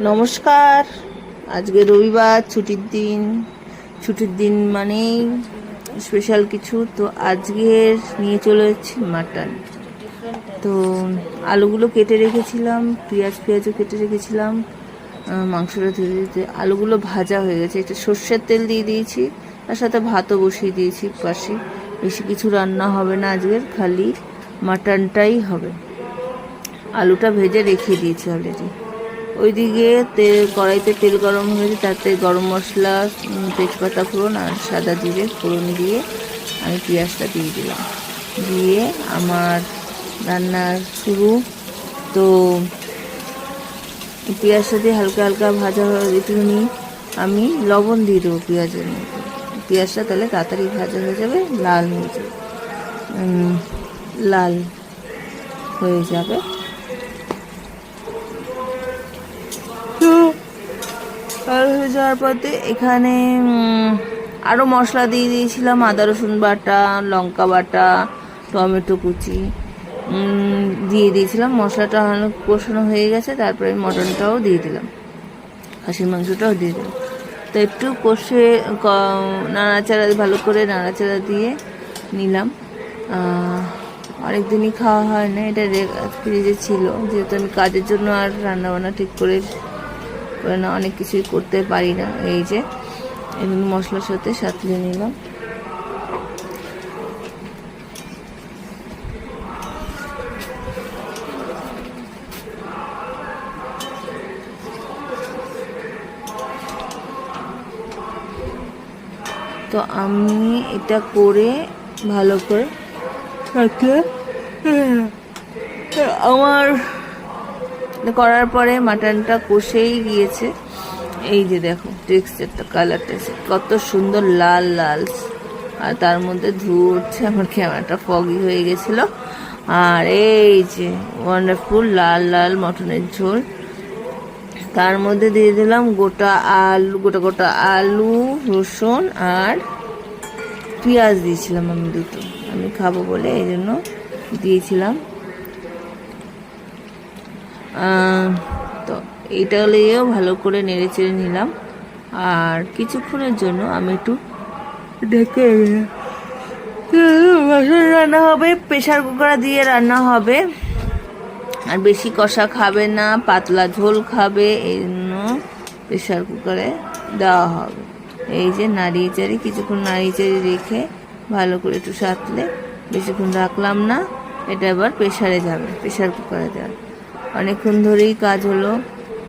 নমস্কার। আজকে রবিবার, ছুটির দিন মানেই স্পেশাল কিছু। তো আজকের নিয়ে চলে যাচ্ছি মাটন। তো আলুগুলো কেটে রেখেছিলাম, পেঁয়াজও কেটে রেখেছিলাম। মাংসটা ধুয়ে দিতে আলুগুলো ভাজা হয়ে গেছে, এটা সর্ষের তেল দিয়ে দিয়েছি, তার সাথে ভাতও বসিয়ে দিয়েছি পাশে। বেশি কিছু রান্না হবে না আজকের, খালি মাটনটাই হবে। আলুটা ভেজে রেখে দিয়েছি অলরেডি। ওইদিকে কড়াইতে তেল গরম হয়েছে, তাতে গরম মশলা, তেজপাতা ফোড়ন আর সাদা জিরে ফোড়ন দিয়ে আমি পেঁয়াজটা দিয়ে দিলাম। দিয়ে আমার রান্না শুরু। তো পেঁয়াজটা দিয়ে হালকা হালকা ভাজা হয়ে একটুখানি আমি লবণ দিয়ে দেবো পেঁয়াজের মধ্যে। পেঁয়াজটা তাহলে তাড়াতাড়ি ভাজা হয়ে যাবে, লাল হয়ে যাবে, লাল হয়ে যাবে। লাল হয়ে যাওয়ার পরে এখানে আরও মশলা দিয়ে দিয়েছিলাম, আদা রসুন বাটা, লঙ্কা বাটা, টমেটো কুচি দিয়ে দিয়েছিলাম। মশলাটা অনেক কষানো হয়ে গেছে, তারপরে মটনটাও দিয়ে দিলাম, খাসির মাংসটাও দিয়ে দিলাম। তো একটু কষে নাড়াচাড়া, ভালো করে নাড়াচাড়া দিয়ে নিলাম। অনেকদিনই খাওয়া হয় না, এটা ফ্রিজে ছিল, যেহেতু আমি কাজের জন্য আর রান্নাবান্না ঠিক করে না, অনেক কিছুই করতে পারি না। এই যে এগুলো মশলার সাথে সাঁতলে নিলাম। তো আমি এটা করে ভালো করে আমার করার পরে মাটনটা কষেই গিয়েছে। এই যে দেখো টেক্সচারটা, কালারটা কত সুন্দর লাল লাল, আর তার মধ্যে ধুয়ে উঠছে। আমার ক্যামেরাটা ফগি হয়ে গেছিলো। আর এই যে ওয়ান্ডারফুল লাল লাল মটনের ঝোল, তার মধ্যে দিয়ে দিলাম গোটা আলু, রসুন আর পেঁয়াজ দিয়েছিলাম আমি দুটো, আমি খাবো বলে এই জন্য দিয়েছিলাম। তো এইটা নিয়েও ভালো করে নেড়ে চেড়ে নিলাম। আর কিছুক্ষণের জন্য আমি একটু ঢেকে রান্না হবে, প্রেশার কুকার দিয়ে রান্না হবে। আর বেশি কষা খাবে না, পাতলা ঝোল খাবে, এই জন্য প্রেশার কুকারে দেওয়া হবে। এই যে কিছুক্ষণ নাড়িয়ে রেখে ভালো করে একটু সাঁতলে, বেশিক্ষণ রাখলাম না, এটা এবার প্রেশারে যাবে, প্রেশার কুকারে যাবে। অনেকক্ষণ ধরেই কাজ হলো।